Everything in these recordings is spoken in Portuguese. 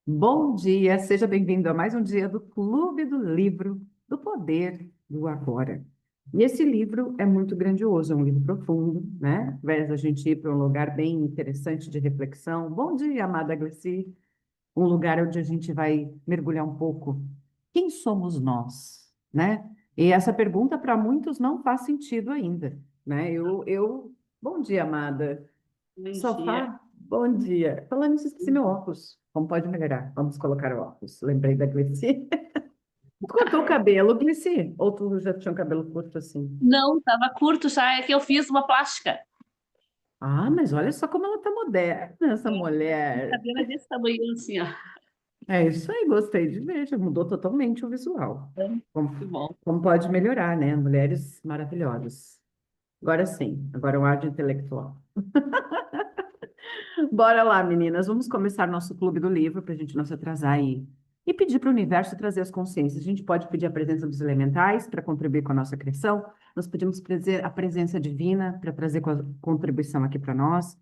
Bom dia, seja bem-vindo a mais um dia do Clube do Livro do Poder do Agora. E esse livro é muito grandioso, é um livro profundo, né? Ao invés da gente ir para um lugar bem interessante de reflexão. Bom dia, amada Gleici. Um lugar onde a gente vai mergulhar um pouco. Quem somos nós, né? E essa pergunta para muitos não faz sentido ainda, né? Bom dia, amada. Bom dia. Sofá, bom dia. Falando nisso, esqueci meu óculos. Como pode melhorar? Vamos colocar o óculos. Lembrei da Glici. Tu cortou o cabelo, Glici? Ou tu já tinha um cabelo curto assim? Não, estava curto já, é que eu fiz uma plástica. Ah, mas olha só como ela tá moderna, essa O mulher. cabelo é desse tamanho assim, ó. É isso aí, gostei de ver. Já mudou totalmente o visual. É, Como, muito bom. como pode melhorar, né? Mulheres maravilhosas. Agora sim, agora é um ar de intelectual. Bora lá, meninas. Vamos começar nosso clube do livro para a gente não se atrasar e pedir para o universo trazer as consciências. A gente pode pedir a presença dos elementais para contribuir com a nossa criação. Nós pedimos a presença divina para trazer contribuição aqui para nós.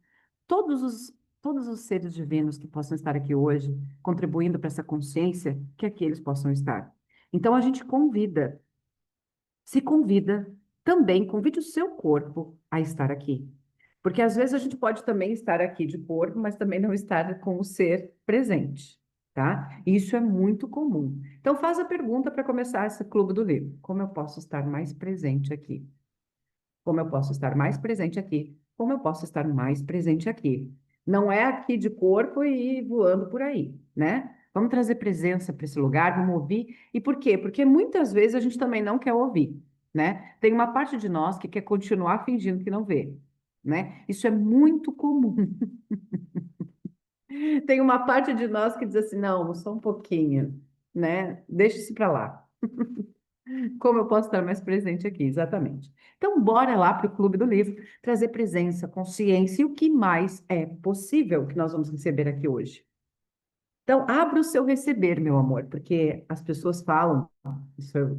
Todos os, todos os seres divinos que possam estar aqui hoje, contribuindo para essa consciência, que aqui eles possam estar. Então, a gente se convida, também convide o seu corpo a estar aqui. Porque às vezes a gente pode também estar aqui de corpo, mas também não estar com o ser presente, tá? E isso é muito comum. Então faz a pergunta para começar esse clube do livro. Como eu posso estar mais presente aqui? Como eu posso estar mais presente aqui? Como eu posso estar mais presente aqui? Não é aqui de corpo e voando por aí, né? Vamos trazer presença para esse lugar, vamos ouvir. E por quê? Porque muitas vezes a gente também não quer ouvir, né? Tem uma parte de nós que quer continuar fingindo que não vê, né? Isso é muito comum. Tem uma parte de nós que diz assim, não, só um pouquinho, né? Deixa isso para lá. Como eu posso estar mais presente aqui? Exatamente. Então, bora lá para o Clube do Livro, trazer presença, consciência e o que mais é possível que nós vamos receber aqui hoje. Então, abra o seu receber, meu amor, porque as pessoas falam,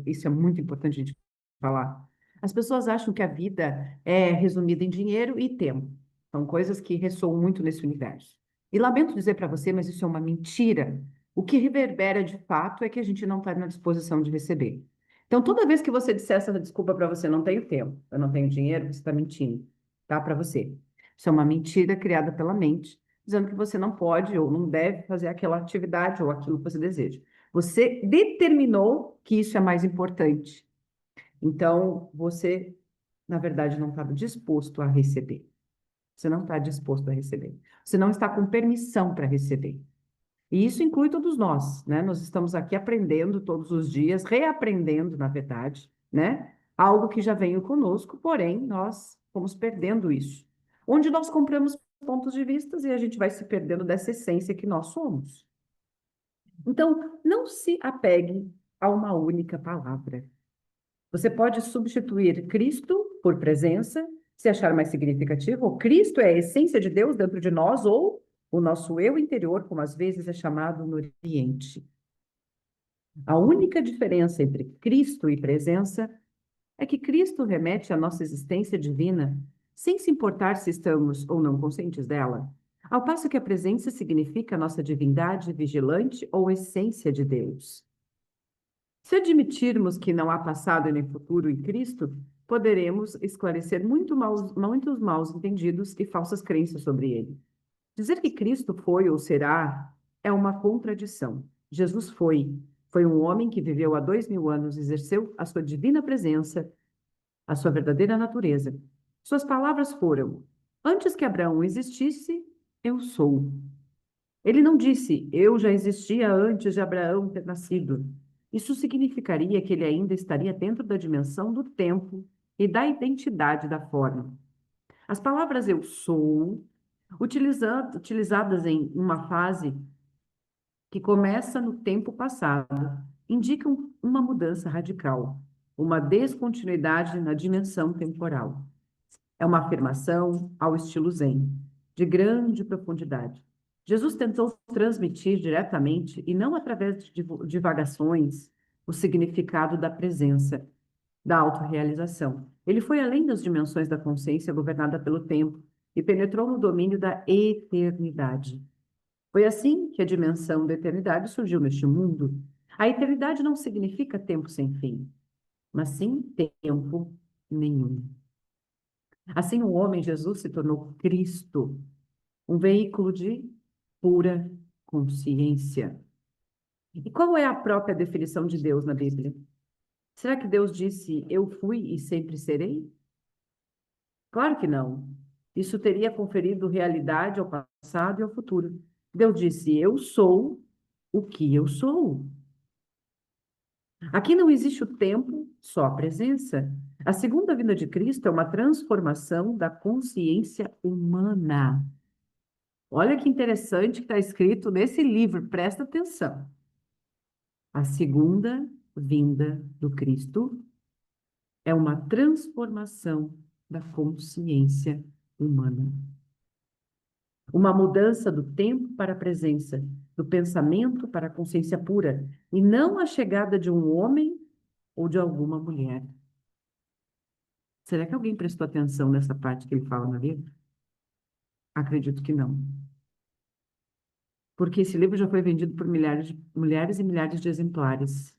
isso é muito importante a gente falar. As pessoas acham que a vida é resumida em dinheiro e tempo. São coisas que ressoam muito nesse universo. E lamento dizer para você, mas isso é uma mentira. O que reverbera de fato é que a gente não está na disposição de receber. Então, toda vez que você disser essa desculpa para você, não tenho tempo, eu não tenho dinheiro, você está mentindo, tá? Para você. Isso é uma mentira criada pela mente dizendo que você não pode ou não deve fazer aquela atividade ou aquilo que você deseja. Você determinou que isso é mais importante. Então, você, na verdade, não está disposto a receber. Você não está disposto a receber. Você não está com permissão para receber. E isso inclui todos nós, né? Nós estamos aqui aprendendo todos os dias, reaprendendo, na verdade, né? Algo que já veio conosco, porém, nós fomos perdendo isso. Onde nós compramos pontos de vista e a gente vai se perdendo dessa essência que nós somos. Então, não se apegue a uma única palavra. Você pode substituir Cristo por presença, se achar mais significativo, ou Cristo é a essência de Deus dentro de nós, ou o nosso eu interior, como às vezes é chamado no Oriente. A única diferença entre Cristo e presença é que Cristo remete à nossa existência divina, sem se importar se estamos ou não conscientes dela, ao passo que a presença significa a nossa divindade vigilante ou essência de Deus. Se admitirmos que não há passado e nem futuro em Cristo, poderemos esclarecer muitos maus entendidos e falsas crenças sobre ele. Dizer que Cristo foi ou será é uma contradição. Jesus foi um homem que viveu há 2000 anos, exerceu a sua divina presença, a sua verdadeira natureza. Suas palavras foram: antes que Abraão existisse, eu sou. Ele não disse: eu já existia antes de Abraão ter nascido. Isso significaria que ele ainda estaria dentro da dimensão do tempo e da identidade da forma. As palavras eu sou, utilizadas em uma fase que começa no tempo passado, indicam uma mudança radical, uma descontinuidade na dimensão temporal. É uma afirmação ao estilo Zen, de grande profundidade. Jesus tentou transmitir diretamente, e não através de divagações, o significado da presença, da autorrealização. Ele foi além das dimensões da consciência governada pelo tempo e penetrou no domínio da eternidade. Foi assim que a dimensão da eternidade surgiu neste mundo. A eternidade não significa tempo sem fim, mas sim tempo nenhum. Assim, o homem Jesus se tornou Cristo, um veículo de pura consciência. E qual é a própria definição de Deus na Bíblia? Será que Deus disse, eu fui e sempre serei? Claro que não. Isso teria conferido realidade ao passado e ao futuro. Deus disse, eu sou o que eu sou. Aqui não existe o tempo, só a presença. A segunda vinda de Cristo é uma transformação da consciência humana. Olha que interessante que está escrito nesse livro, presta atenção. A segunda vinda do Cristo é uma transformação da consciência humana. Uma mudança do tempo para a presença, do pensamento para a consciência pura, e não a chegada de um homem ou de alguma mulher. Será que alguém prestou atenção nessa parte que ele fala no livro? Acredito que não. Porque esse livro já foi vendido por milhares de mulheres e milhares de exemplares.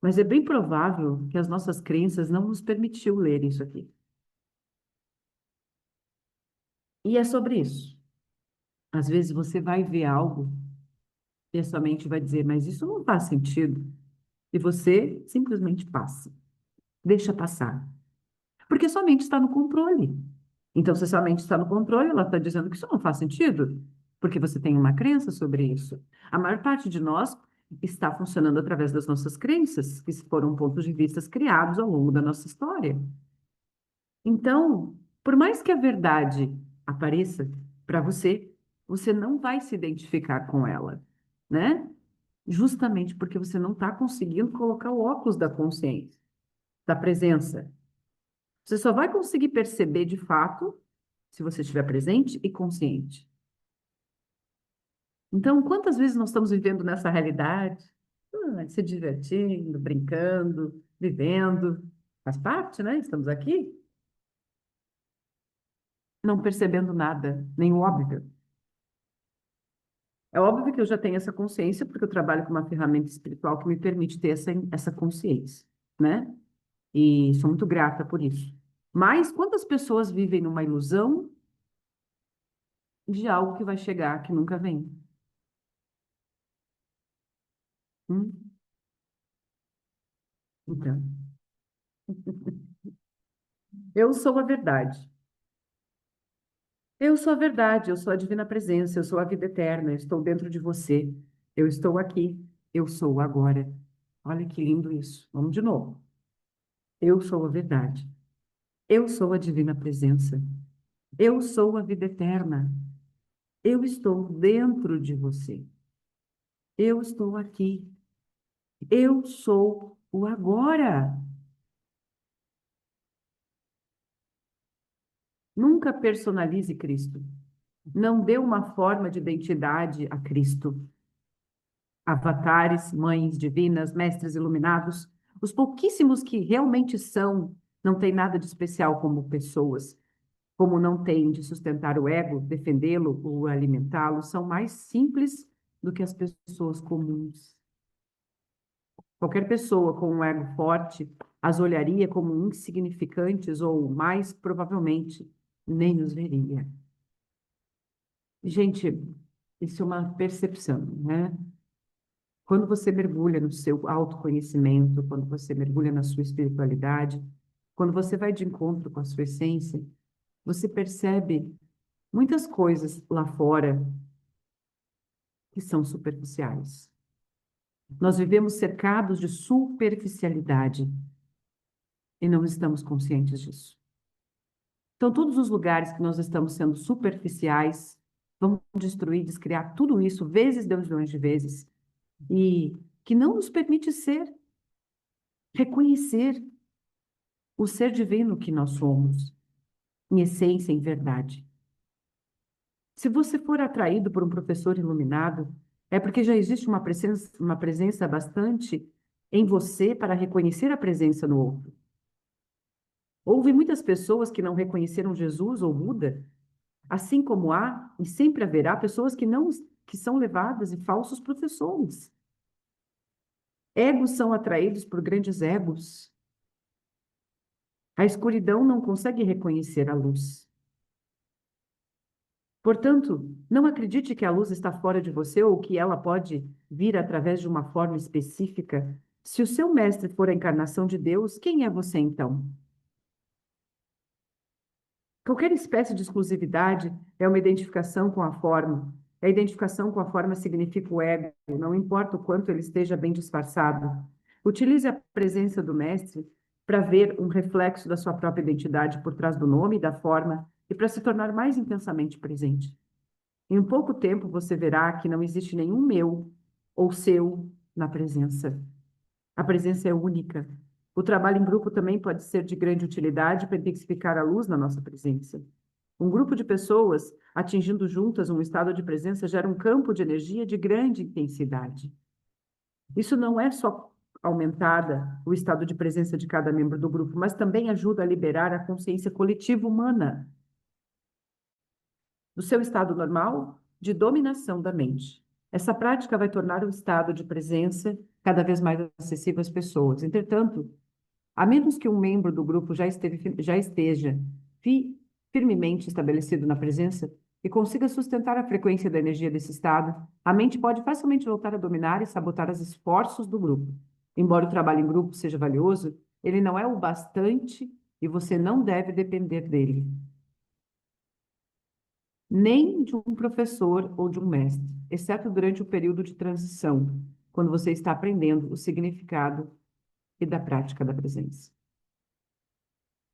Mas é bem provável que as nossas crenças não nos permitiu ler isso aqui. E é sobre isso. Às vezes você vai ver algo e a sua mente vai dizer, mas isso não faz sentido. E você simplesmente passa. Deixa passar. Porque sua mente está no controle. Então, se sua mente está no controle, ela está dizendo que isso não faz sentido, porque você tem uma crença sobre isso. A maior parte de nós está funcionando através das nossas crenças, que foram pontos de vista criados ao longo da nossa história. Então, por mais que a verdade apareça para você, você não vai se identificar com ela, né? Justamente porque você não está conseguindo colocar o óculos da consciência, da presença. Você só vai conseguir perceber de fato se você estiver presente e consciente. Então, quantas vezes nós estamos vivendo nessa realidade? Se divertindo, brincando, vivendo. Faz parte, né? Estamos aqui, não percebendo nada, nem o óbvio. É óbvio que eu já tenho essa consciência, porque eu trabalho com uma ferramenta espiritual que me permite ter essa consciência, né? E sou muito grata por isso. Mas quantas pessoas vivem numa ilusão de algo que vai chegar, que nunca vem? Hum? Então, eu sou a verdade. Eu sou a verdade, eu sou a divina presença, eu sou a vida eterna, eu estou dentro de você. Eu estou aqui, eu sou agora. Olha que lindo isso. Vamos de novo. Eu sou a verdade. Eu sou a divina presença. Eu sou a vida eterna. Eu estou dentro de você. Eu estou aqui. Eu sou o agora. Nunca personalize Cristo. Não dê uma forma de identidade a Cristo. Avatares, mães divinas, mestres iluminados, os pouquíssimos que realmente são, não tem nada de especial como pessoas, como não tem de sustentar o ego, defendê-lo ou alimentá-lo, são mais simples do que as pessoas comuns. Qualquer pessoa com um ego forte as olharia como insignificantes ou, mais provavelmente, nem os veria. Gente, isso é uma percepção, né? Quando você mergulha no seu autoconhecimento, quando você mergulha na sua espiritualidade, quando você vai de encontro com a sua essência, você percebe muitas coisas lá fora que são superficiais. Nós vivemos cercados de superficialidade e não estamos conscientes disso. Então, todos os lugares que nós estamos sendo superficiais, vamos destruir, descriar tudo isso vezes, 2 milhões de vezes, e que não nos permite ser, reconhecer o ser divino que nós somos, em essência, em verdade. Se você for atraído por um professor iluminado, é porque já existe uma presença bastante em você para reconhecer a presença no outro. Houve muitas pessoas que não reconheceram Jesus ou Buda, assim como há e sempre haverá pessoas que que são levadas e falsos professores. Egos são atraídos por grandes egos. A escuridão não consegue reconhecer a luz. Portanto, não acredite que a luz está fora de você ou que ela pode vir através de uma forma específica. Se o seu mestre for a encarnação de Deus, quem é você então? Qualquer espécie de exclusividade é uma identificação com a forma. A identificação com a forma significa o ego, não importa o quanto ele esteja bem disfarçado. Utilize a presença do mestre para ver um reflexo da sua própria identidade por trás do nome e da forma e para se tornar mais intensamente presente. Em um pouco tempo você verá que não existe nenhum meu ou seu na presença. A presença é única. O trabalho em grupo também pode ser de grande utilidade para intensificar a luz na nossa presença. Um grupo de pessoas atingindo juntas um estado de presença gera um campo de energia de grande intensidade. Isso não é só aumentada o estado de presença de cada membro do grupo, mas também ajuda a liberar a consciência coletiva humana do seu estado normal de dominação da mente. Essa prática vai tornar o estado de presença cada vez mais acessível às pessoas. Entretanto, a menos que um membro do grupo já esteja firmemente estabelecido na presença e consiga sustentar a frequência da energia desse estado, a mente pode facilmente voltar a dominar e sabotar os esforços do grupo. Embora o trabalho em grupo seja valioso, ele não é o bastante e você não deve depender dele, nem de um professor ou de um mestre, exceto durante o período de transição, quando você está aprendendo o significado e da prática da presença.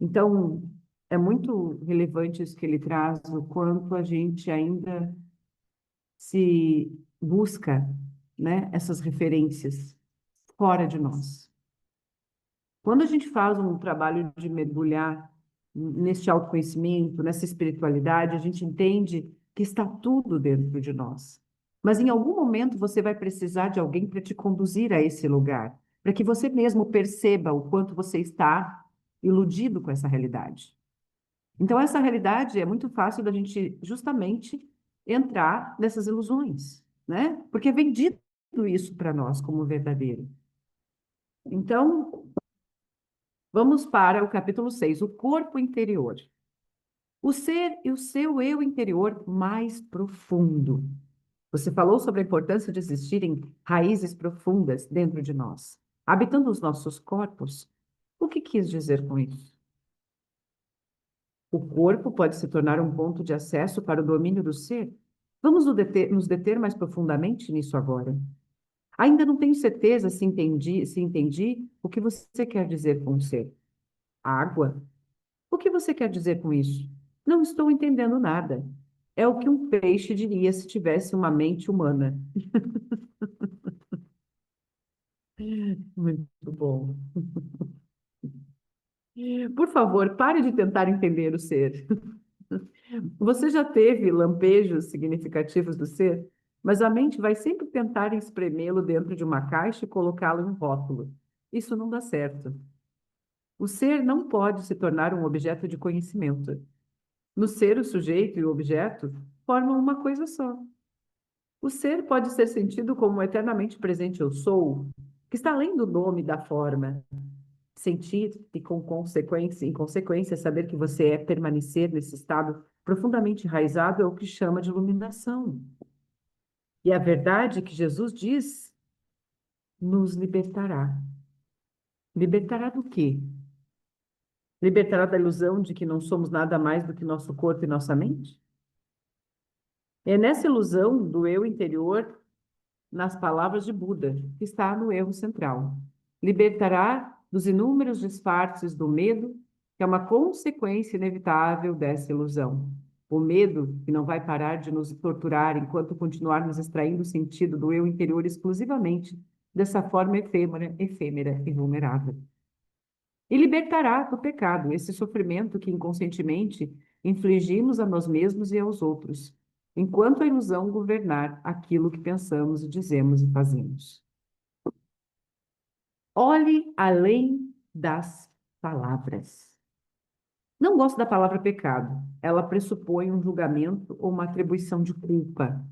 Então, é muito relevante isso que ele traz, o quanto a gente ainda se busca, né, essas referências fora de nós. Quando a gente faz um trabalho de mergulhar neste autoconhecimento, nessa espiritualidade, a gente entende que está tudo dentro de nós. Mas em algum momento você vai precisar de alguém para te conduzir a esse lugar, para que você mesmo perceba o quanto você está iludido com essa realidade. Então, essa realidade é muito fácil da gente justamente entrar nessas ilusões, né? Porque é vendido isso para nós como verdadeiro. Então, vamos para o capítulo 6, o corpo interior. O ser e o seu eu interior mais profundo. Você falou sobre a importância de existirem raízes profundas dentro de nós, habitando os nossos corpos. O que quis dizer com isso? O corpo pode se tornar um ponto de acesso para o domínio do ser? Vamos nos deter mais profundamente nisso agora. Ainda não tenho certeza se entendi o que você quer dizer com ser. Água? O que você quer dizer com isso? Não estou entendendo nada. É o que um peixe diria se tivesse uma mente humana. Muito bom. Por favor, pare de tentar entender o ser. Você já teve lampejos significativos do ser, mas a mente vai sempre tentar espremê-lo dentro de uma caixa e colocá-lo em um rótulo. Isso não dá certo. O ser não pode se tornar um objeto de conhecimento. No ser, o sujeito e o objeto formam uma coisa só. O ser pode ser sentido como o eternamente presente eu sou, que está além do nome e da forma. Sentir e, em consequência, saber que você é permanecer nesse estado profundamente enraizado é o que chama de iluminação. E a verdade que Jesus diz nos libertará. Libertará do quê? Libertará da ilusão de que não somos nada mais do que nosso corpo e nossa mente? É nessa ilusão do eu interior, nas palavras de Buda, que está no erro central. Libertará dos inúmeros disfarces do medo, que é uma consequência inevitável dessa ilusão. O medo que não vai parar de nos torturar enquanto continuarmos extraindo o sentido do eu interior exclusivamente dessa forma efêmera e vulnerável. E libertará do pecado, esse sofrimento que inconscientemente infligimos a nós mesmos e aos outros, enquanto a ilusão governar aquilo que pensamos e dizemos e fazemos. Olhe além das palavras. Não gosto da palavra pecado. Ela pressupõe um julgamento ou uma atribuição de culpa.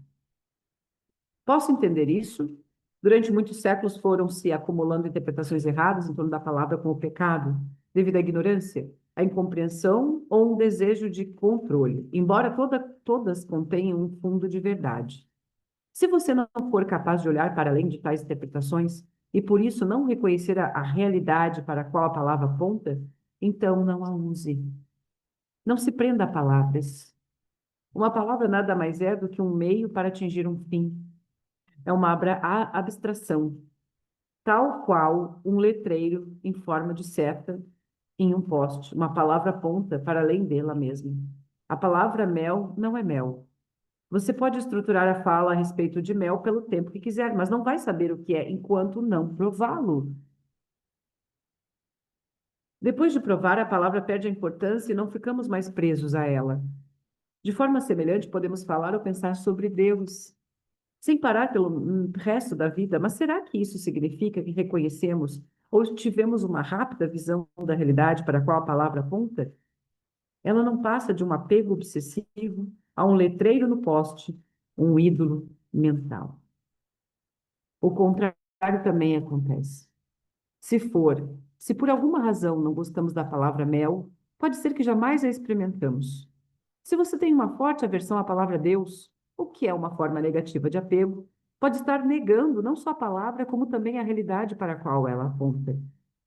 Posso entender isso? Durante muitos séculos foram se acumulando interpretações erradas em torno da palavra como pecado, devido à ignorância, à incompreensão ou um desejo de controle, embora todas contenham um fundo de verdade. Se você não for capaz de olhar para além de tais interpretações e por isso não reconhecer a realidade para a qual a palavra aponta, então não a use. Não se prenda a palavras. Uma palavra nada mais é do que um meio para atingir um fim. É uma abstração, tal qual um letreiro em forma de seta em um poste. Uma palavra aponta para além dela mesma. A palavra mel não é mel. Você pode estruturar a fala a respeito de mel pelo tempo que quiser, mas não vai saber o que é enquanto não prová-lo. Depois de provar, a palavra perde a importância e não ficamos mais presos a ela. De forma semelhante, podemos falar ou pensar sobre Deus, sem parar pelo resto da vida, mas será que isso significa que reconhecemos ou tivemos uma rápida visão da realidade para a qual a palavra aponta? Ela não passa de um apego obsessivo a um letreiro no poste, um ídolo mental. O contrário também acontece. Se por alguma razão não gostamos da palavra mel, pode ser que jamais a experimentamos. Se você tem uma forte aversão à palavra Deus, o que é uma forma negativa de apego, pode estar negando não só a palavra, como também a realidade para a qual ela aponta.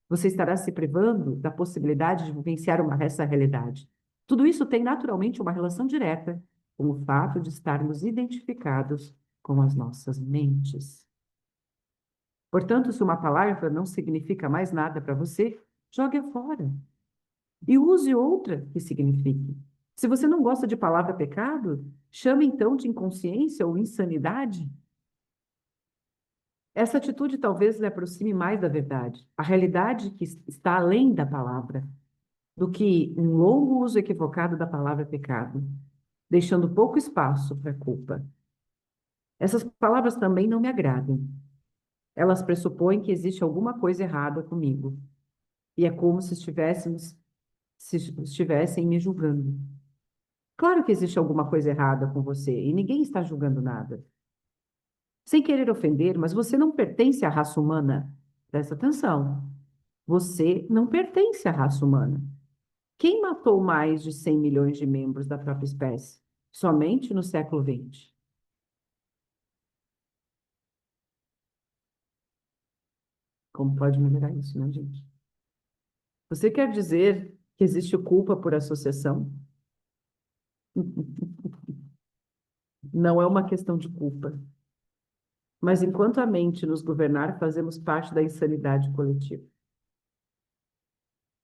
Você estará se privando da possibilidade de vivenciar essa realidade. Tudo isso tem naturalmente uma relação direta com o fato de estarmos identificados com as nossas mentes. Portanto, se uma palavra não significa mais nada para você, jogue-a fora e use outra que signifique. Se você não gosta de palavra pecado, chame então de inconsciência ou insanidade. Essa atitude talvez lhe aproxime mais da verdade, a realidade que está além da palavra, do que um longo uso equivocado da palavra pecado, deixando pouco espaço para a culpa. Essas palavras também não me agradam. Elas pressupõem que existe alguma coisa errada comigo. E é como se estivessem me julgando. Claro que existe alguma coisa errada com você e ninguém está julgando nada. Sem querer ofender, mas você não pertence à raça humana. Presta atenção. Você não pertence à raça humana. Quem matou mais de 100 milhões de membros da própria espécie? Somente no século XX. Como pode melhorar isso, né, gente? Você quer dizer que existe culpa por associação? Não é uma questão de culpa. Mas enquanto a mente nos governar, fazemos parte da insanidade coletiva.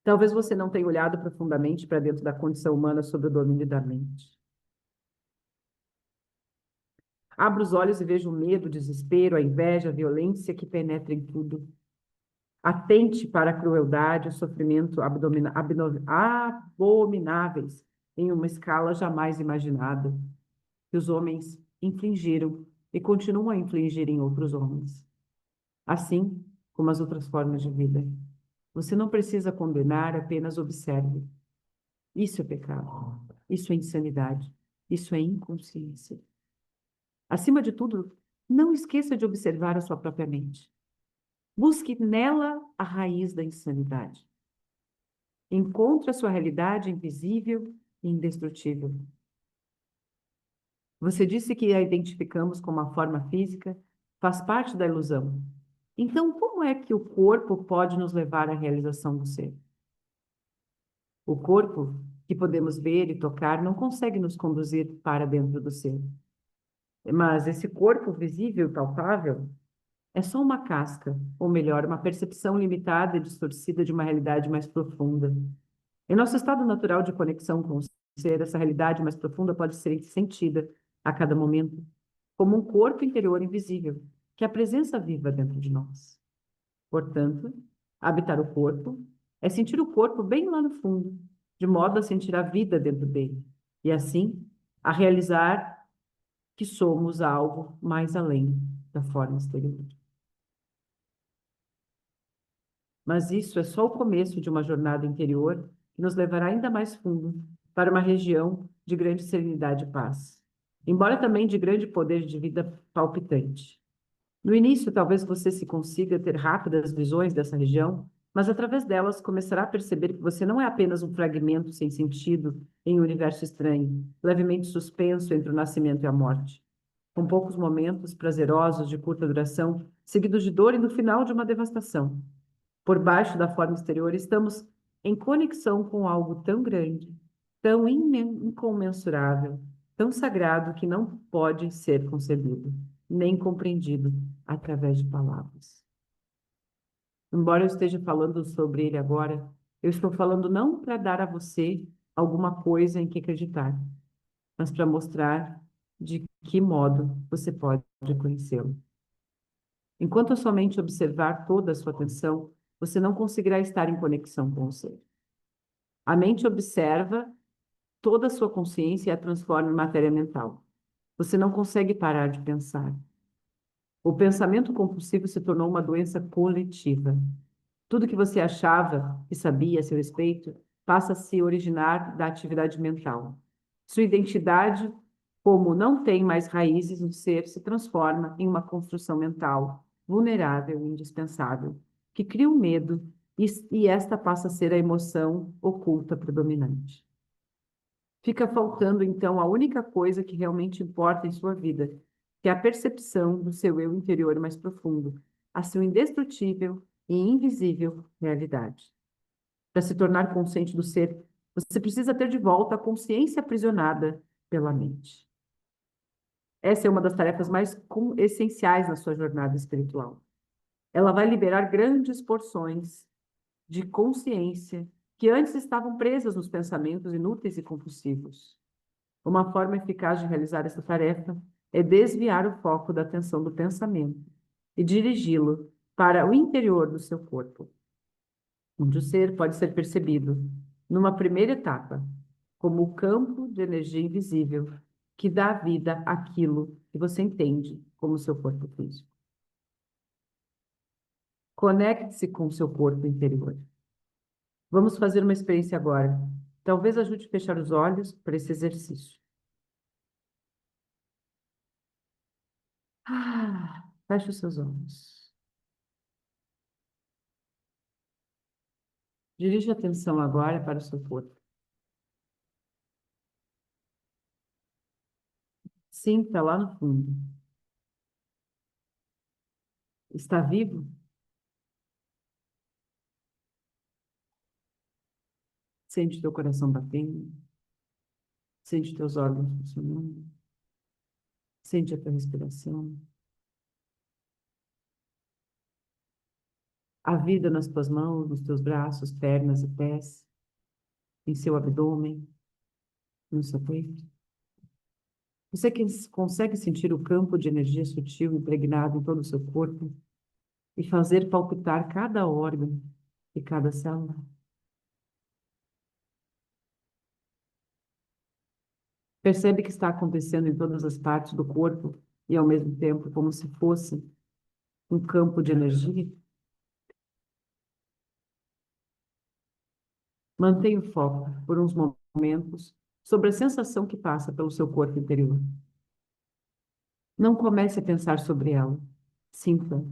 Talvez você não tenha olhado profundamente para dentro da condição humana sob o domínio da mente. Abra os olhos e veja o medo, o desespero, a inveja, a violência que penetra em tudo. Atente para a crueldade e o sofrimento abomináveis em uma escala jamais imaginada, que os homens infligiram e continuam a infligir em outros homens. Assim como as outras formas de vida. Você não precisa condenar, apenas observe. Isso é pecado. Isso é insanidade. Isso é inconsciência. Acima de tudo, não esqueça de observar a sua própria mente. Busque nela a raiz da insanidade. Encontre a sua realidade invisível e indestrutível. Você disse que a identificamos com uma forma física, faz parte da ilusão. Então, como é que o corpo pode nos levar à realização do ser? O corpo, que podemos ver e tocar, não consegue nos conduzir para dentro do ser. Mas esse corpo visível e palpável é só uma casca, ou melhor, uma percepção limitada e distorcida de uma realidade mais profunda. Em nosso estado natural de conexão com o ser, essa realidade mais profunda pode ser sentida a cada momento, como um corpo interior invisível, que é a presença viva dentro de nós. Portanto, habitar o corpo é sentir o corpo bem lá no fundo, de modo a sentir a vida dentro dele, e assim a realizar que somos algo mais além da forma exterior. Mas isso é só o começo de uma jornada interior que nos levará ainda mais fundo para uma região de grande serenidade e paz. embora também de grande poder de vida palpitante. No início, talvez você se consiga ter rápidas visões dessa região, mas através delas começará a perceber que você não é apenas um fragmento sem sentido em um universo estranho, levemente suspenso entre o nascimento e a morte, com poucos momentos prazerosos de curta duração, seguidos de dor e no final de uma devastação. Por baixo da forma exterior, estamos em conexão com algo tão grande, tão incomensurável, tão sagrado que não pode ser concebido, nem compreendido através de palavras. Embora eu esteja falando sobre ele agora, eu estou falando não para dar a você alguma coisa em que acreditar, mas para mostrar de que modo você pode conhecê-lo. Enquanto eu somente observar toda a sua atenção, você não conseguirá estar em conexão com o ser. A mente observa toda a sua consciência e a transforma em matéria mental. Você não consegue parar de pensar. O pensamento compulsivo se tornou uma doença coletiva. Tudo que você achava e sabia a seu respeito passa a se originar da atividade mental. Sua identidade, como não tem mais raízes no ser, se transforma em uma construção mental vulnerável e indispensável, que cria um medo e esta passa a ser a emoção oculta predominante. Fica faltando, então, a única coisa que realmente importa em sua vida, que é a percepção do seu eu interior mais profundo, a sua indestrutível e invisível realidade. Para se tornar consciente do ser, você precisa ter de volta a consciência aprisionada pela mente. Essa é uma das tarefas mais essenciais na sua jornada espiritual. Ela vai liberar grandes porções de consciência que antes estavam presas nos pensamentos inúteis e compulsivos. Uma forma eficaz de realizar essa tarefa é desviar o foco da atenção do pensamento e dirigi-lo para o interior do seu corpo, onde o ser pode ser percebido, numa primeira etapa, como o campo de energia invisível que dá vida àquilo que você entende como seu corpo físico. Conecte-se com o seu corpo interior. Vamos fazer uma experiência agora. Talvez ajude a fechar os olhos para esse exercício. Feche os seus olhos. Dirija a atenção agora para o seu corpo. Sinta lá no fundo. Está vivo? Sente teu coração batendo. Sente teus órgãos funcionando. Sente a tua respiração. A vida nas tuas mãos, nos teus braços, pernas e pés, em seu abdômen, no seu peito. Você consegue sentir o campo de energia sutil impregnado em todo o seu corpo e fazer palpitar cada órgão e cada célula? Percebe que está acontecendo em todas as partes do corpo e, ao mesmo tempo, como se fosse um campo de energia? Mantenha o foco por uns momentos sobre a sensação que passa pelo seu corpo interior. Não comece a pensar sobre ela. Sinta.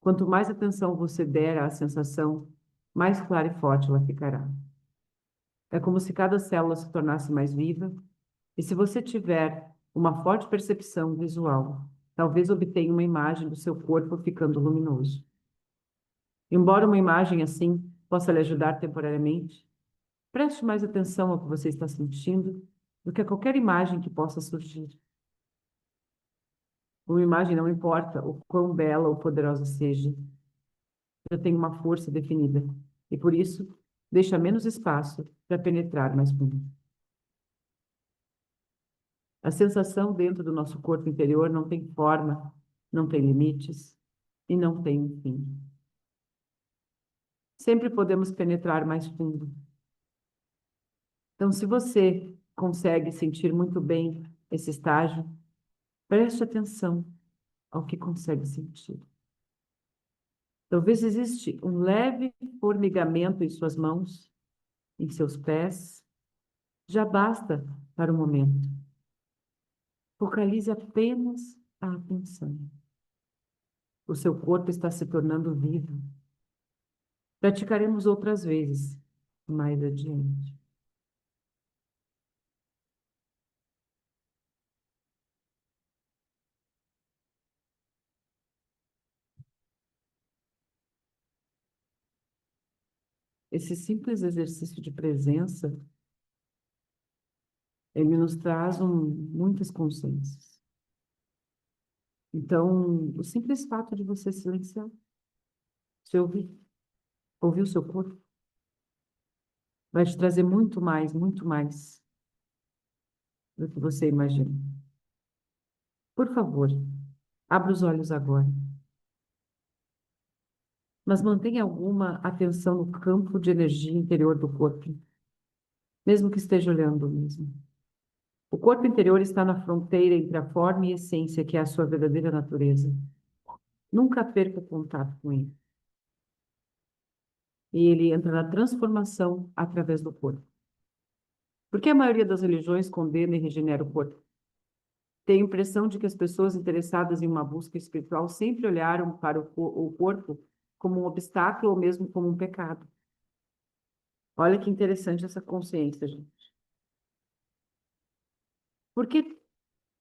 Quanto mais atenção você der à sensação, mais clara e forte ela ficará. É como se cada célula se tornasse mais viva, e se você tiver uma forte percepção visual, talvez obtenha uma imagem do seu corpo ficando luminoso. Embora uma imagem assim possa lhe ajudar temporariamente, preste mais atenção ao que você está sentindo do que a qualquer imagem que possa surgir. Uma imagem não importa o quão bela ou poderosa seja, já tem uma força definida e, por isso, deixa menos espaço para penetrar mais fundo. A sensação dentro do nosso corpo interior não tem forma, não tem limites e não tem fim. Sempre podemos penetrar mais fundo. Então, se você consegue sentir muito bem esse estágio, preste atenção ao que consegue sentir. Talvez existe um leve formigamento em suas mãos, em seus pés. Já basta para o momento. Focalize apenas a atenção. O seu corpo está se tornando vivo. Praticaremos outras vezes, mais adiante. Esse simples exercício de presença, ele nos traz muitas consciências. Então, o simples fato de você silenciar, se ouvir o seu corpo, vai te trazer muito mais do que você imagina. Por favor, abra os olhos agora. Mas mantenha alguma atenção no campo de energia interior do corpo, mesmo que esteja olhando mesmo. O corpo interior está na fronteira entre a forma e a essência, que é a sua verdadeira natureza. Nunca perca o contato com ele. E ele entra na transformação através do corpo. Por que a maioria das religiões condena e regenera o corpo? Tenho a impressão de que as pessoas interessadas em uma busca espiritual sempre olharam para o corpo como um obstáculo ou mesmo como um pecado. Olha que interessante essa consciência, gente. Por que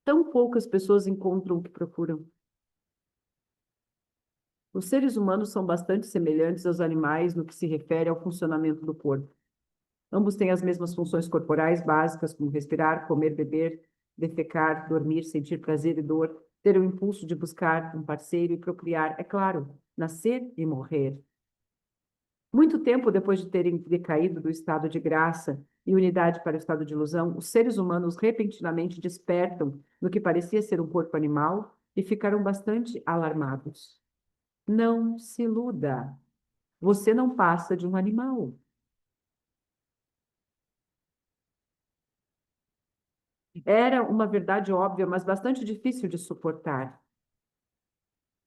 tão poucas pessoas encontram o que procuram? Os seres humanos são bastante semelhantes aos animais no que se refere ao funcionamento do corpo. Ambos têm as mesmas funções corporais básicas, como respirar, comer, beber, defecar, dormir, sentir prazer e dor, ter o impulso de buscar um parceiro e procriar, é claro, nascer e morrer. Muito tempo depois de terem decaído do estado de graça e unidade para o estado de ilusão, os seres humanos repentinamente despertam no que parecia ser um corpo animal e ficaram bastante alarmados. Não se iluda. Você não passa de um animal. Era uma verdade óbvia, mas bastante difícil de suportar.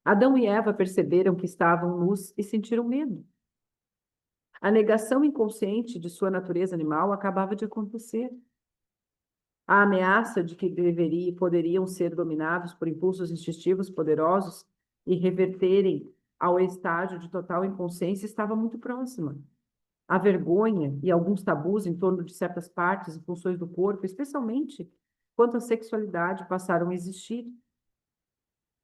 Adão e Eva perceberam que estavam nus e sentiram medo. A negação inconsciente de sua natureza animal acabava de acontecer. A ameaça de que poderiam ser dominados por impulsos instintivos poderosos e reverterem ao estágio de total inconsciência estava muito próxima. A vergonha e alguns tabus em torno de certas partes e funções do corpo, especialmente quanto à sexualidade, passaram a existir.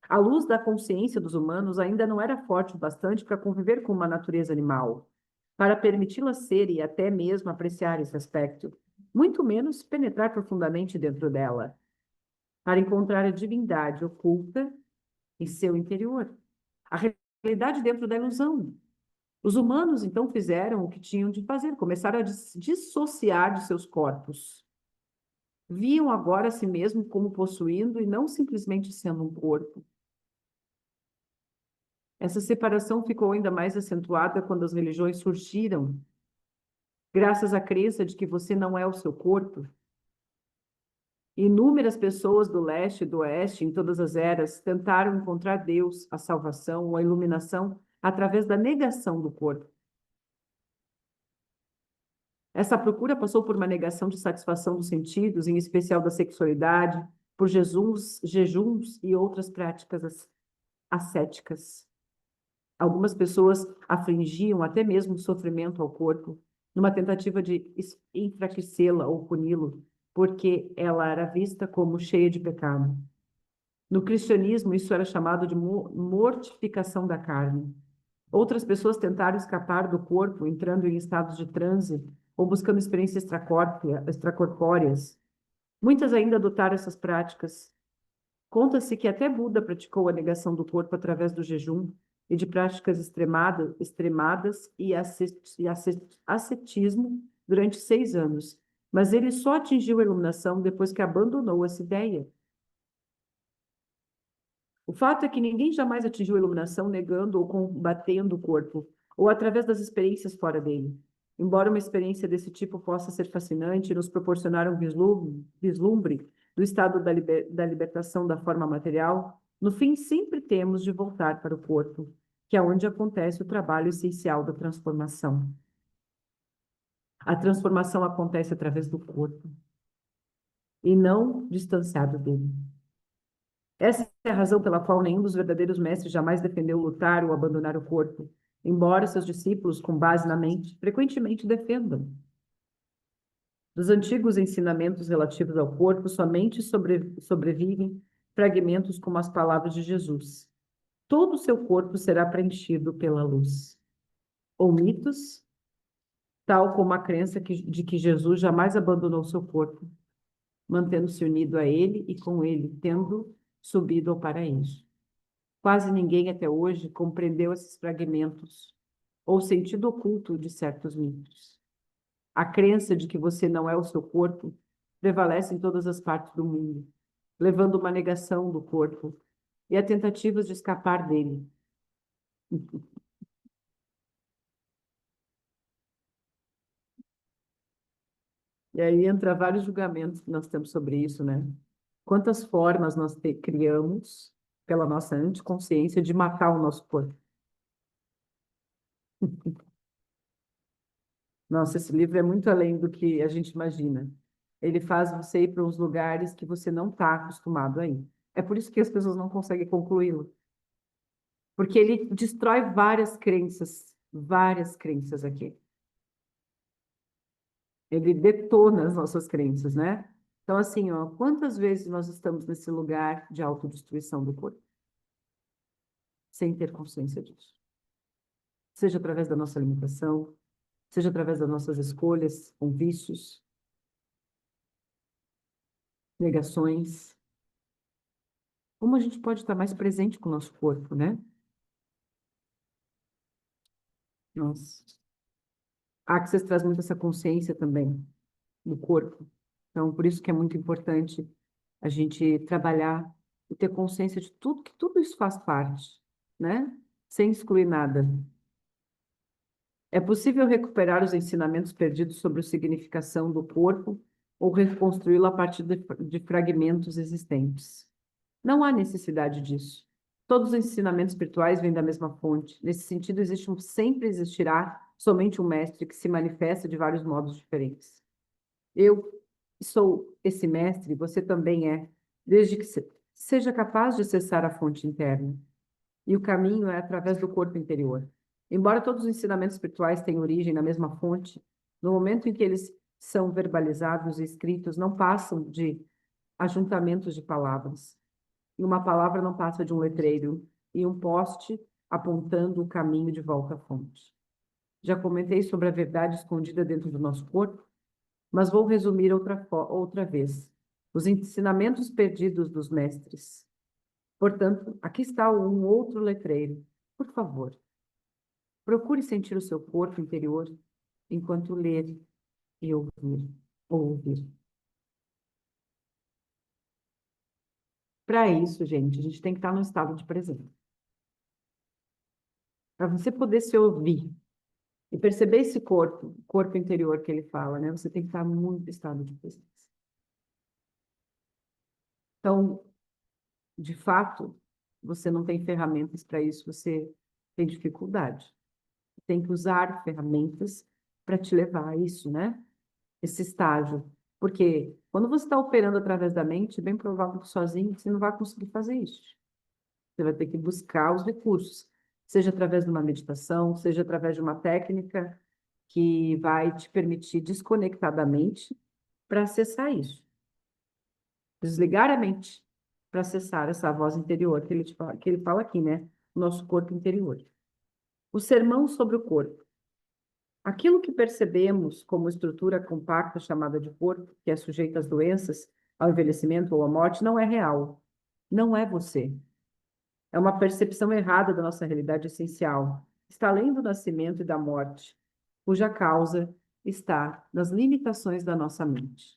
A luz da consciência dos humanos ainda não era forte o bastante para conviver com uma natureza animal, para permiti-la ser e até mesmo apreciar esse aspecto, muito menos penetrar profundamente dentro dela, para encontrar a divindade oculta em seu interior, a realidade dentro da ilusão. Os humanos, então, fizeram o que tinham de fazer, começaram a dissociar de seus corpos. Viam agora a si mesmo como possuindo e não simplesmente sendo um corpo. Essa separação ficou ainda mais acentuada quando as religiões surgiram, graças à crença de que você não é o seu corpo. Inúmeras pessoas do leste e do oeste, em todas as eras, tentaram encontrar Deus, a salvação ou a iluminação através da negação do corpo. Essa procura passou por uma negação de satisfação dos sentidos, em especial da sexualidade, por jejuns e outras práticas ascéticas. Algumas pessoas afligiam até mesmo sofrimento ao corpo, numa tentativa de enfraquecê-la ou puni-lo, porque ela era vista como cheia de pecado. No cristianismo, isso era chamado de mortificação da carne. Outras pessoas tentaram escapar do corpo, entrando em estados de transe ou buscando experiências extracorpóreas. Muitas ainda adotaram essas práticas. Conta-se que até Buda praticou a negação do corpo através do jejum e de práticas extremadas e ascetismo durante 6 anos, mas ele só atingiu a iluminação depois que abandonou essa ideia. O fato é que ninguém jamais atingiu a iluminação negando ou combatendo o corpo, ou através das experiências fora dele. Embora uma experiência desse tipo possa ser fascinante e nos proporcionar um vislumbre do estado da libertação da forma material, no fim sempre temos de voltar para o corpo, que é onde acontece o trabalho essencial da transformação. A transformação acontece através do corpo, e não distanciado dele. Essa é a razão pela qual nenhum dos verdadeiros mestres jamais defendeu lutar ou abandonar o corpo, embora seus discípulos, com base na mente, frequentemente defendam. Dos antigos ensinamentos relativos ao corpo, somente sobrevivem fragmentos como as palavras de Jesus. Todo o seu corpo será preenchido pela luz. Ou mitos, tal como a crença de que Jesus jamais abandonou seu corpo, mantendo-se unido a ele e com ele, tendo subido ao paraíso. Quase ninguém até hoje compreendeu esses fragmentos ou o sentido oculto de certos mitos. A crença de que você não é o seu corpo prevalece em todas as partes do mundo, levando uma negação do corpo e a tentativas de escapar dele. E aí entra vários julgamentos que nós temos sobre isso, né? Quantas formas nós criamos pela nossa anticonsciência de matar o nosso corpo. Nossa, esse livro é muito além do que a gente imagina. Ele faz você ir para uns lugares que você não está acostumado a ir. É por isso que as pessoas não conseguem concluí-lo. Porque ele destrói várias crenças aqui. Ele detona as nossas crenças, né? Então, assim, ó, quantas vezes nós estamos nesse lugar de autodestruição do corpo, sem ter consciência disso? Seja através da nossa alimentação, seja através das nossas escolhas com vícios, negações. Como a gente pode estar mais presente com o nosso corpo, né? Nossa. A Access traz muito essa consciência também do corpo. Então, por isso que é muito importante a gente trabalhar e ter consciência de tudo, que tudo isso faz parte, né? Sem excluir nada. É possível recuperar os ensinamentos perdidos sobre a significação do corpo ou reconstruí-lo a partir de fragmentos existentes. Não há necessidade disso. Todos os ensinamentos espirituais vêm da mesma fonte. Nesse sentido, sempre existirá somente um mestre que se manifesta de vários modos diferentes. Eu sou esse mestre, você também é, desde que seja capaz de acessar a fonte interna. E o caminho é através do corpo interior. Embora todos os ensinamentos espirituais tenham origem na mesma fonte, no momento em que eles são verbalizados e escritos, não passam de ajuntamentos de palavras. E uma palavra não passa de um letreiro e um poste apontando o caminho de volta à fonte. Já comentei sobre a verdade escondida dentro do nosso corpo, mas vou resumir outra vez. Os ensinamentos perdidos dos mestres. Portanto, aqui está um outro letreiro. Por favor, procure sentir o seu corpo interior enquanto ler e ouvir. Ouvir. Para isso, gente, a gente tem que estar no estado de presença. Para você poder se ouvir e perceber esse corpo interior que ele fala, né? Você tem que estar muito em estado de presença. Então, de fato, você não tem ferramentas para isso, você tem dificuldade. Tem que usar ferramentas para te levar a isso, né? Esse estágio. Porque quando você está operando através da mente, é bem provável que sozinho você não vai conseguir fazer isso. Você vai ter que buscar os recursos, seja através de uma meditação, seja através de uma técnica que vai te permitir desconectar da mente para acessar isso. Desligar a mente para acessar essa voz interior que ele fala aqui, né? O nosso corpo interior. O sermão sobre o corpo. Aquilo que percebemos como estrutura compacta chamada de corpo, que é sujeita às doenças, ao envelhecimento ou à morte, não é real. Não é você. É uma percepção errada da nossa realidade essencial. Está além do nascimento e da morte, cuja causa está nas limitações da nossa mente.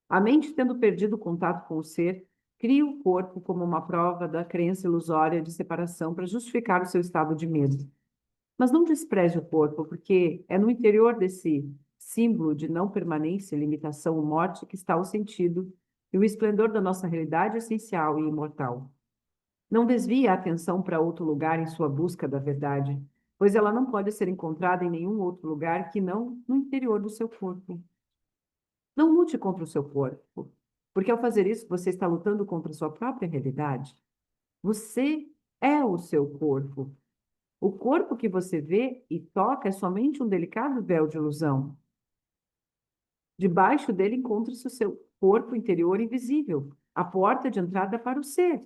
A mente, tendo perdido o contato com o ser, cria o corpo como uma prova da crença ilusória de separação para justificar o seu estado de medo. Mas não despreze o corpo, porque é no interior desse símbolo de não permanência, limitação ou morte que está o sentido e o esplendor da nossa realidade essencial e imortal. Não desvie a atenção para outro lugar em sua busca da verdade, pois ela não pode ser encontrada em nenhum outro lugar que não no interior do seu corpo. Não lute contra o seu corpo. Porque ao fazer isso, você está lutando contra a sua própria realidade. Você é o seu corpo. O corpo que você vê e toca é somente um delicado véu de ilusão. Debaixo dele encontra-se o seu corpo interior invisível, a porta de entrada para o ser,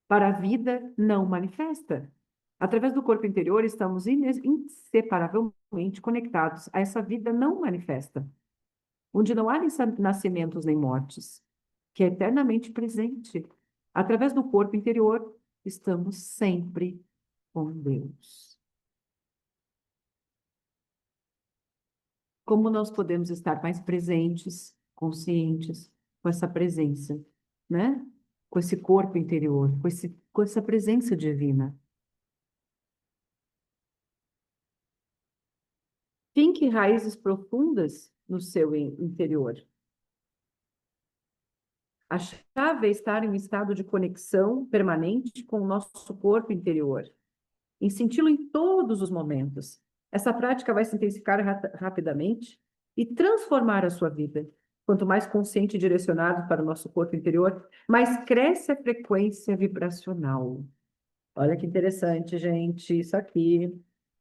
para a vida não manifesta. Através do corpo interior, estamos inseparavelmente conectados a essa vida não manifesta, onde não há nascimentos nem mortes, que é eternamente presente. Através do corpo interior, estamos sempre com Deus. Como nós podemos estar mais presentes, conscientes com essa presença, né? Com esse corpo interior, com essa presença divina. Finque raízes profundas no seu interior. A chave é estar em um estado de conexão permanente com o nosso corpo interior, em senti-lo em todos os momentos. Essa prática vai se intensificar rapidamente e transformar a sua vida. Quanto mais consciente e direcionado para o nosso corpo interior, mais cresce a frequência vibracional. Olha que interessante, gente, isso aqui.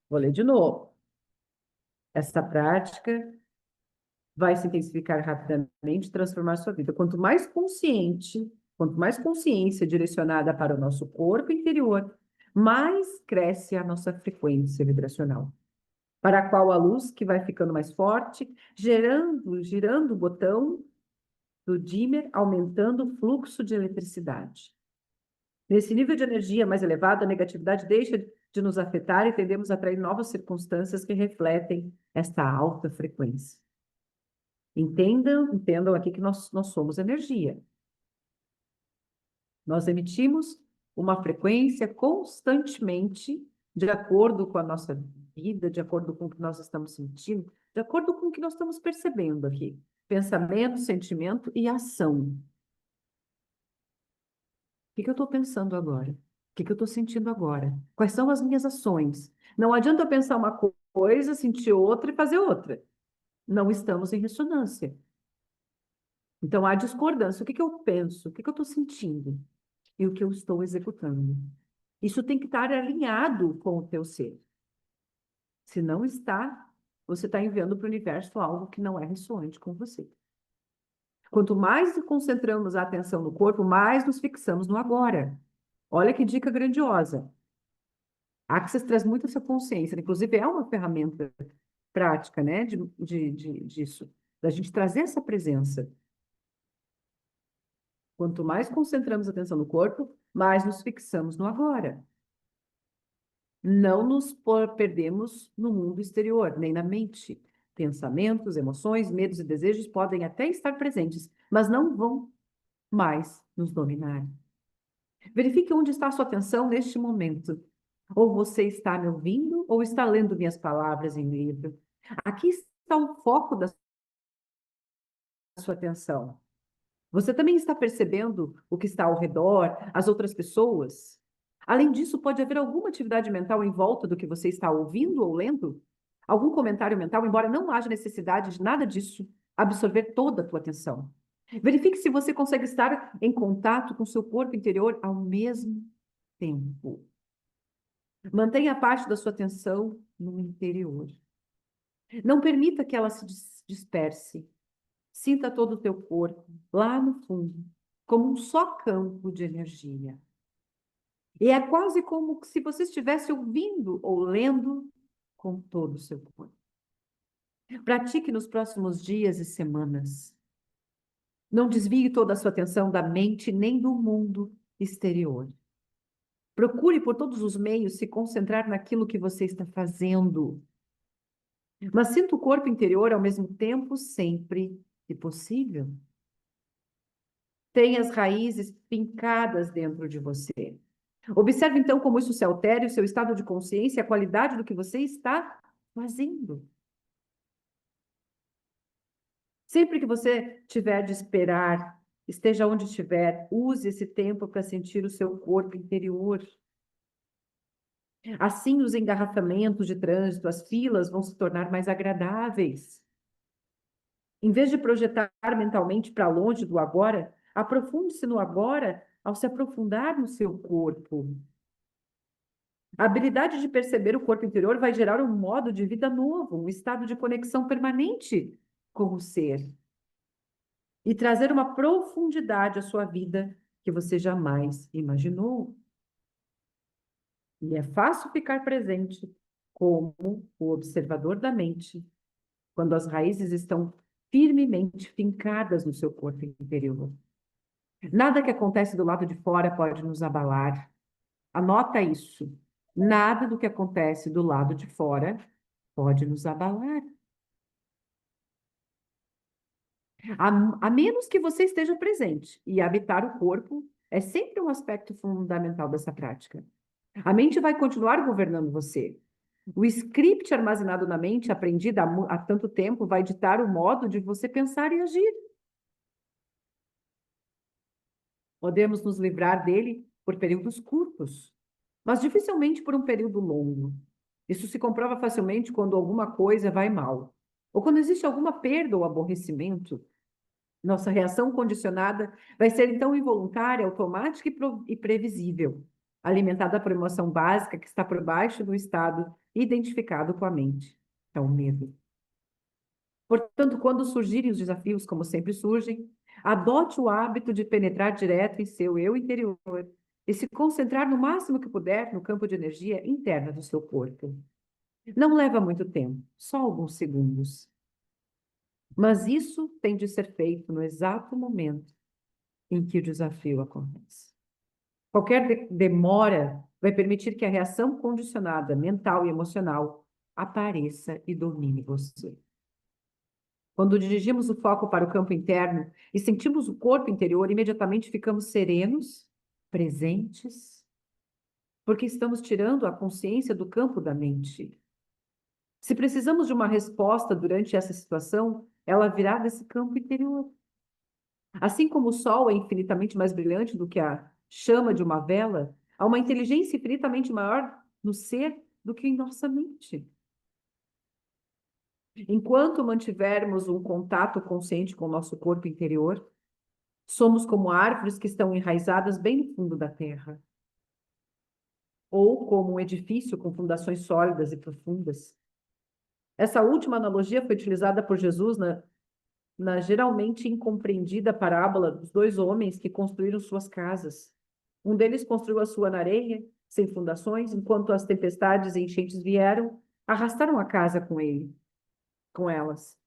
Vou ler de novo. Essa prática vai se intensificar rapidamente e transformar a sua vida. Quanto mais consciência direcionada para o nosso corpo interior, mais cresce a nossa frequência vibracional, para a qual a luz que vai ficando mais forte, girando o botão do dimmer, aumentando o fluxo de eletricidade. Nesse nível de energia mais elevado, a negatividade deixa de nos afetar e tendemos a atrair novas circunstâncias que refletem esta alta frequência. Entendam aqui que nós somos energia. Nós emitimos uma frequência constantemente, de acordo com a nossa vida, de acordo com o que nós estamos sentindo, de acordo com o que nós estamos percebendo aqui. Pensamento, sentimento e ação. O que eu estou pensando agora? O que eu estou sentindo agora? Quais são as minhas ações? Não adianta eu pensar uma coisa, sentir outra e fazer outra. Não estamos em ressonância. Então, há discordância. O que eu penso? O que eu estou sentindo? E o que eu estou executando? Isso tem que estar alinhado com o teu ser. Se não está, você está enviando para o universo algo que não é ressoante com você. Quanto mais concentramos a atenção no corpo, mais nos fixamos no agora. Olha que dica grandiosa. A Access traz muito essa consciência, inclusive é uma ferramenta prática, né, disso, da gente trazer essa presença. Quanto mais concentramos a atenção no corpo, mais nos fixamos no agora. Não nos perdemos no mundo exterior, nem na mente. Pensamentos, emoções, medos e desejos podem até estar presentes, mas não vão mais nos dominar. Verifique onde está a sua atenção neste momento. Ou você está me ouvindo, ou está lendo minhas palavras em livro. Aqui está o foco da sua atenção. Você também está percebendo o que está ao redor, as outras pessoas? Além disso, pode haver alguma atividade mental em volta do que você está ouvindo ou lendo? Algum comentário mental, embora não haja necessidade de nada disso, absorver toda a tua atenção. Verifique se você consegue estar em contato com seu corpo interior ao mesmo tempo. Mantenha parte da sua atenção no interior. Não permita que ela se disperse. Sinta todo o teu corpo lá no fundo, como um só campo de energia. E é quase como se você estivesse ouvindo ou lendo com todo o seu corpo. Pratique nos próximos dias e semanas. Não desvie toda a sua atenção da mente nem do mundo exterior. Procure por todos os meios se concentrar naquilo que você está fazendo. Mas sinta o corpo interior ao mesmo tempo, sempre que possível. Tenha as raízes fincadas dentro de você. Observe, então, como isso se altera, o seu estado de consciência e a qualidade do que você está fazendo. Sempre que você tiver de esperar, esteja onde estiver, use esse tempo para sentir o seu corpo interior. Assim, os engarrafamentos de trânsito, as filas vão se tornar mais agradáveis. Em vez de projetar mentalmente para longe do agora, aprofunde-se no agora ao se aprofundar no seu corpo. A habilidade de perceber o corpo interior vai gerar um modo de vida novo, um estado de conexão permanente com o ser. E trazer uma profundidade à sua vida que você jamais imaginou. E é fácil ficar presente como o observador da mente, quando as raízes estão firmemente fincadas no seu corpo interior. Nada que acontece do lado de fora pode nos abalar. Anota isso. Nada do que acontece do lado de fora pode nos abalar. A menos que você esteja presente. E habitar o corpo é sempre um aspecto fundamental dessa prática. A mente vai continuar governando você. O script armazenado na mente, aprendido há tanto tempo, vai ditar o modo de você pensar e agir. Podemos nos livrar dele por períodos curtos, mas dificilmente por um período longo. Isso se comprova facilmente quando alguma coisa vai mal, ou quando existe alguma perda ou aborrecimento. Nossa reação condicionada vai ser então involuntária, automática e previsível, alimentada por emoção básica que está por baixo do estado identificado com a mente. É o medo. Portanto, quando surgirem os desafios, como sempre surgem, adote o hábito de penetrar direto em seu eu interior e se concentrar no máximo que puder no campo de energia interna do seu corpo. Não leva muito tempo, só alguns segundos. Mas isso tem de ser feito no exato momento em que o desafio acontece. Qualquer demora vai permitir que a reação condicionada mental e emocional apareça e domine você. Quando dirigimos o foco para o campo interno e sentimos o corpo interior, imediatamente ficamos serenos, presentes, porque estamos tirando a consciência do campo da mente. Se precisamos de uma resposta durante essa situação, ela virá desse campo interior. Assim como o sol é infinitamente mais brilhante do que a chama de uma vela, há uma inteligência infinitamente maior no ser do que em nossa mente. Enquanto mantivermos um contato consciente com o nosso corpo interior, somos como árvores que estão enraizadas bem no fundo da terra, ou como um edifício com fundações sólidas e profundas. Essa última analogia foi utilizada por Jesus na geralmente incompreendida parábola dos dois homens que construíram suas casas. Um deles construiu a sua na areia, sem fundações, enquanto as tempestades e enchentes vieram, arrastaram a casa com elas.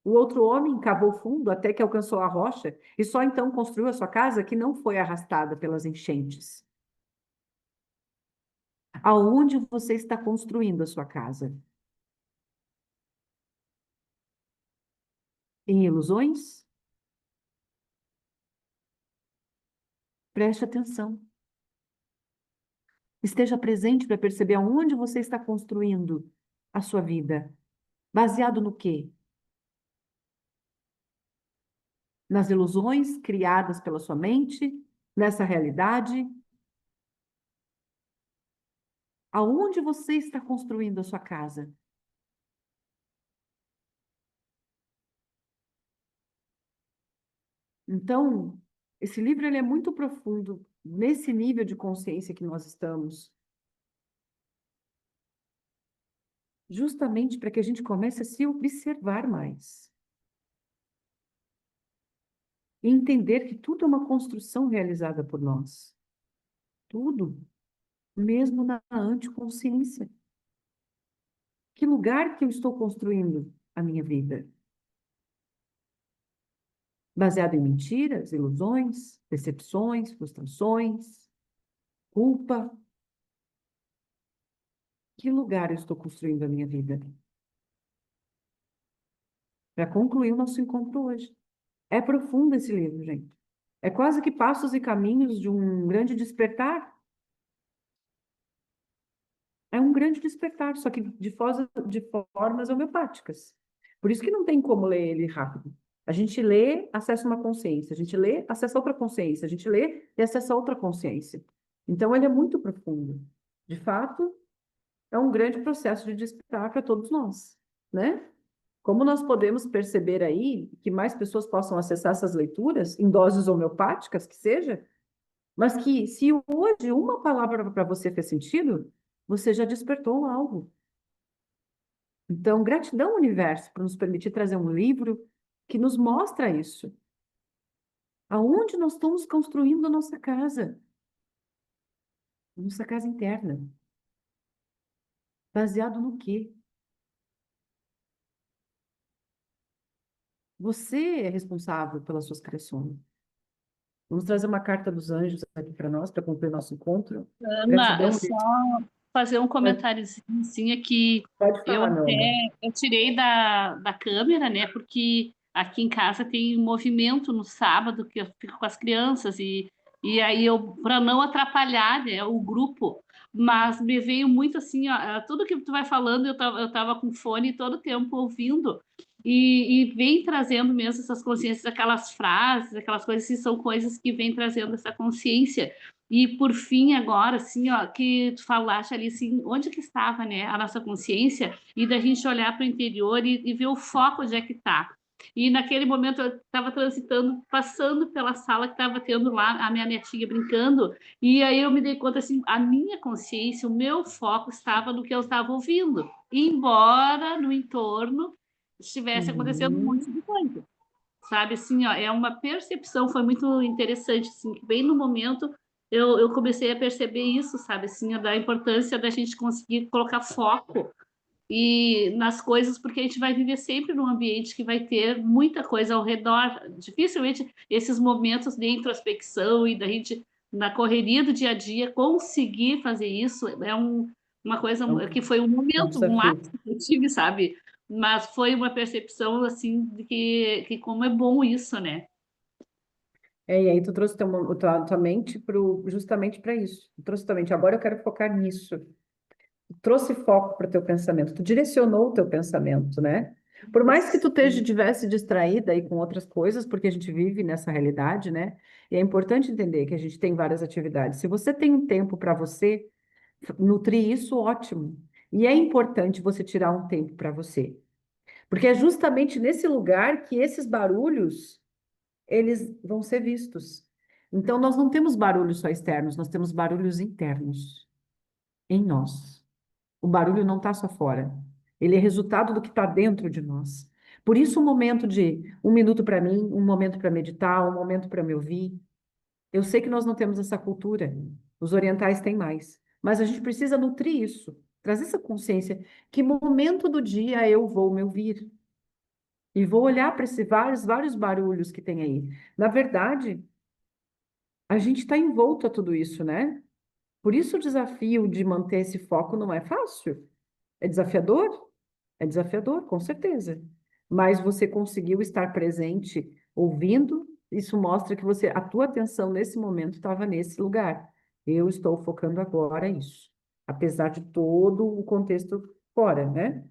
O outro homem cavou fundo até que alcançou a rocha e só então construiu a sua casa que não foi arrastada pelas enchentes. Aonde você está construindo a sua casa? Em ilusões? Preste atenção. Esteja presente para perceber aonde você está construindo a sua vida. Baseado no quê? Nas ilusões criadas pela sua mente? Nessa realidade? Aonde você está construindo a sua casa? Então, esse livro ele é muito profundo nesse nível de consciência que nós estamos, justamente para que a gente comece a se observar mais. E entender que tudo é uma construção realizada por nós. Tudo, mesmo na anticonsciência. Que lugar que eu estou construindo a minha vida? Baseado em mentiras, ilusões, decepções, frustrações, culpa? Que lugar eu estou construindo a minha vida? Para concluir o nosso encontro hoje. É profundo esse livro, gente. É quase que passos e caminhos de um grande despertar. É um grande despertar, só que de formas homeopáticas. Por isso que não tem como ler ele rápido. A gente lê, acessa uma consciência. A gente lê, acessa outra consciência. A gente lê e acessa outra consciência. Então, ele é muito profundo. De fato, é um grande processo de despertar para todos nós, né? Como nós podemos perceber aí que mais pessoas possam acessar essas leituras, em doses homeopáticas que seja, mas que se hoje uma palavra para você fez sentido, você já despertou algo. Então, gratidão, universo, por nos permitir trazer um livro que nos mostra isso. Aonde nós estamos construindo a nossa casa interna. Baseado no quê? Você é responsável pelas suas criações. Vamos trazer uma carta dos anjos aqui para nós, para concluir nosso encontro. Ana, é Gratidão, só fazer um pode, comentáriozinho, assim, é que pode eu falar, meu até amor. eu tirei da câmera, né? Porque aqui em casa tem movimento no sábado que eu fico com as crianças e aí eu para não atrapalhar, né, o grupo, mas me veio muito assim, ó, tudo que tu vai falando, eu tava com fone todo o tempo ouvindo e vem trazendo mesmo essas consciências, aquelas frases, aquelas coisas que são coisas que vêm trazendo essa consciência. E por fim, agora, assim, ó, que tu falaste ali, assim, onde que estava, né, a nossa consciência, e da gente olhar para o interior e ver o foco onde é que está. E naquele momento eu estava transitando, passando pela sala que estava tendo lá a minha netinha brincando, e aí eu me dei conta, assim, a minha consciência, o meu foco estava no que eu estava ouvindo, embora no entorno estivesse acontecendo um monte Uhum. de coisa. Sabe, assim, ó, é uma percepção, foi muito interessante, assim, que bem no momento eu comecei a perceber isso, sabe, assim, ó, da importância da gente conseguir colocar foco e nas coisas, porque a gente vai viver sempre num ambiente que vai ter muita coisa ao redor. Dificilmente esses momentos de introspecção e da gente, na correria do dia a dia, conseguir fazer isso é uma coisa É um, que foi um é um momento, um desafio. lapso que eu tive, sabe? Mas foi uma percepção, assim, de que como é bom isso, né? E aí tu trouxe tua mente justamente para isso. Tu trouxe tua mente, agora eu quero focar nisso. Tu trouxe foco para o teu pensamento, tu direcionou o teu pensamento, né? Por mais que tu tivesse distraída aí com outras coisas, porque a gente vive nessa realidade, né? E é importante entender que a gente tem várias atividades. Se você tem um tempo para você nutrir isso, ótimo. E é importante você tirar um tempo para você. Porque é justamente nesse lugar que esses barulhos, eles vão ser vistos. Então, nós não temos barulhos só externos, nós temos barulhos internos, em nós. O barulho não está só fora. Ele é resultado do que está dentro de nós. Por isso, um momento de um minuto para mim, um momento para meditar, um momento para me ouvir. Eu sei que nós não temos essa cultura. Os orientais têm mais. Mas a gente precisa nutrir isso, trazer essa consciência. Que momento do dia eu vou me ouvir? E vou olhar para esses vários barulhos que tem aí. Na verdade, a gente está envolto a tudo isso, né? Por isso o desafio de manter esse foco não é fácil. É desafiador? É desafiador, com certeza. Mas você conseguiu estar presente, ouvindo, isso mostra que a tua atenção nesse momento estava nesse lugar. Eu estou focando agora isso, apesar de todo o contexto fora, né?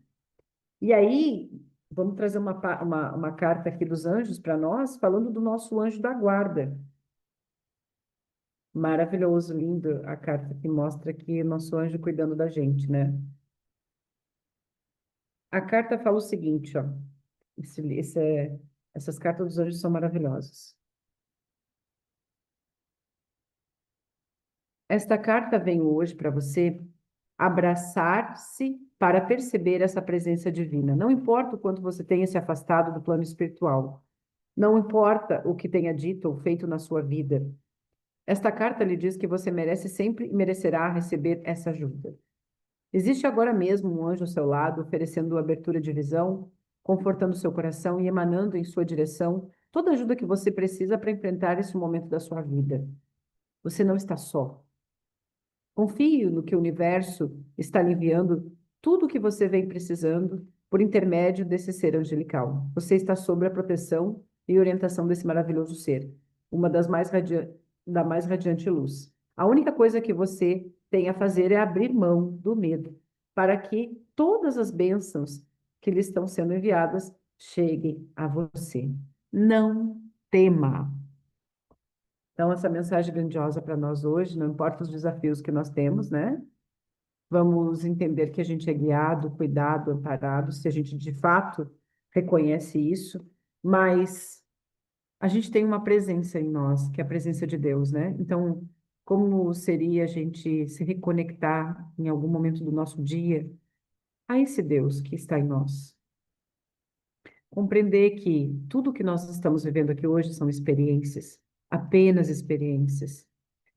E aí, vamos trazer uma carta aqui dos anjos para nós, falando do nosso anjo da guarda. Maravilhoso, lindo a carta que mostra aqui nosso anjo cuidando da gente, né? A carta fala o seguinte, ó. Essas cartas dos anjos são maravilhosas. Esta carta vem hoje para você abraçar-se para perceber essa presença divina. Não importa o quanto você tenha se afastado do plano espiritual. Não importa o que tenha dito ou feito na sua vida. Esta carta lhe diz que você merece sempre e merecerá receber essa ajuda. Existe agora mesmo um anjo ao seu lado, oferecendo abertura de visão, confortando seu coração e emanando em sua direção toda a ajuda que você precisa para enfrentar esse momento da sua vida. Você não está só. Confie no que o universo está lhe enviando tudo o que você vem precisando por intermédio desse ser angelical. Você está sob a proteção e orientação desse maravilhoso ser, uma da mais radiante luz. A única coisa que você tem a fazer é abrir mão do medo, para que todas as bênçãos que lhe estão sendo enviadas cheguem a você. Não tema. Então, essa mensagem grandiosa para nós hoje, não importa os desafios que nós temos, né? Vamos entender que a gente é guiado, cuidado, amparado, se a gente de fato reconhece isso, mas a gente tem uma presença em nós, que é a presença de Deus, né? Então, como seria a gente se reconectar em algum momento do nosso dia a esse Deus que está em nós? Compreender que tudo que nós estamos vivendo aqui hoje são experiências, apenas experiências,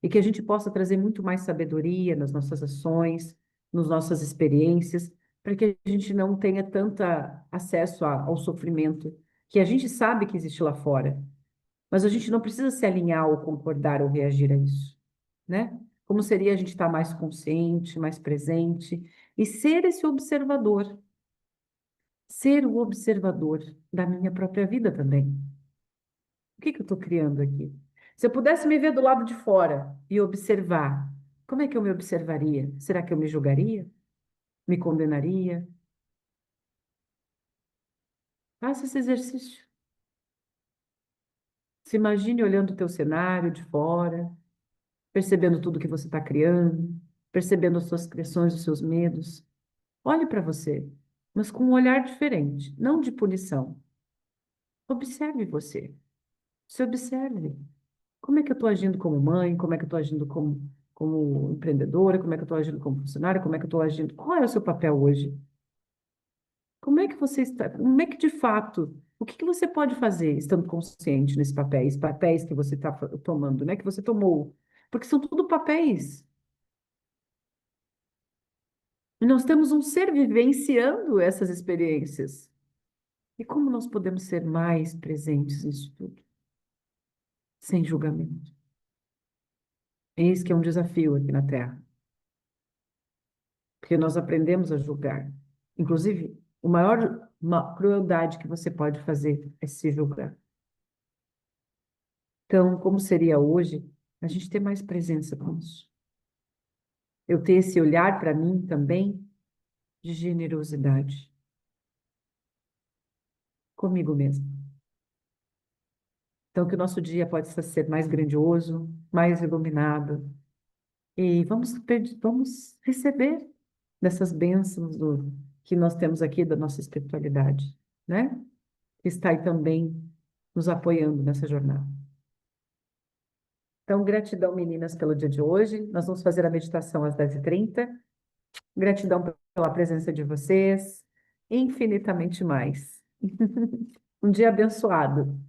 e que a gente possa trazer muito mais sabedoria nas nossas ações, nas nossas experiências, para que a gente não tenha tanto acesso ao sofrimento que a gente sabe que existe lá fora, mas a gente não precisa se alinhar ou concordar ou reagir a isso, né? Como seria a gente estar mais consciente, mais presente e ser esse observador, ser o observador da minha própria vida também. O que que eu estou criando aqui? Se eu pudesse me ver do lado de fora e observar, como é que eu me observaria? Será que eu me julgaria? Me condenaria? Faça esse exercício. Se imagine olhando o teu cenário de fora, percebendo tudo que você está criando, percebendo as suas criações, os seus medos. Olhe para você, mas com um olhar diferente, não de punição. Observe você. Se observe. Como é que eu estou agindo como mãe? Como é que eu estou agindo como empreendedora? Como é que eu estou agindo como funcionária? Como é que eu estou agindo? Qual é o seu papel hoje? Como é que você está? Como é que, de fato, o que que você pode fazer estando consciente nesses papéis que você está tomando, né? Que você tomou? Porque são tudo papéis. E nós temos um ser vivenciando essas experiências. E como nós podemos ser mais presentes nisso tudo, sem julgamento? Eis que é um desafio aqui na Terra, porque nós aprendemos a julgar. Inclusive, uma crueldade que você pode fazer é se julgar. Então, como seria hoje a gente ter mais presença com isso? Eu ter esse olhar para mim também de generosidade comigo mesmo. Então, que o nosso dia possa ser mais grandioso, mais iluminado. E vamos receber dessas bênçãos que nós temos aqui da nossa espiritualidade, né? Que está aí também nos apoiando nessa jornada. Então, gratidão, meninas, pelo dia de hoje. Nós vamos fazer a meditação às 10h30. Gratidão pela presença de vocês. Infinitamente mais. Um dia abençoado.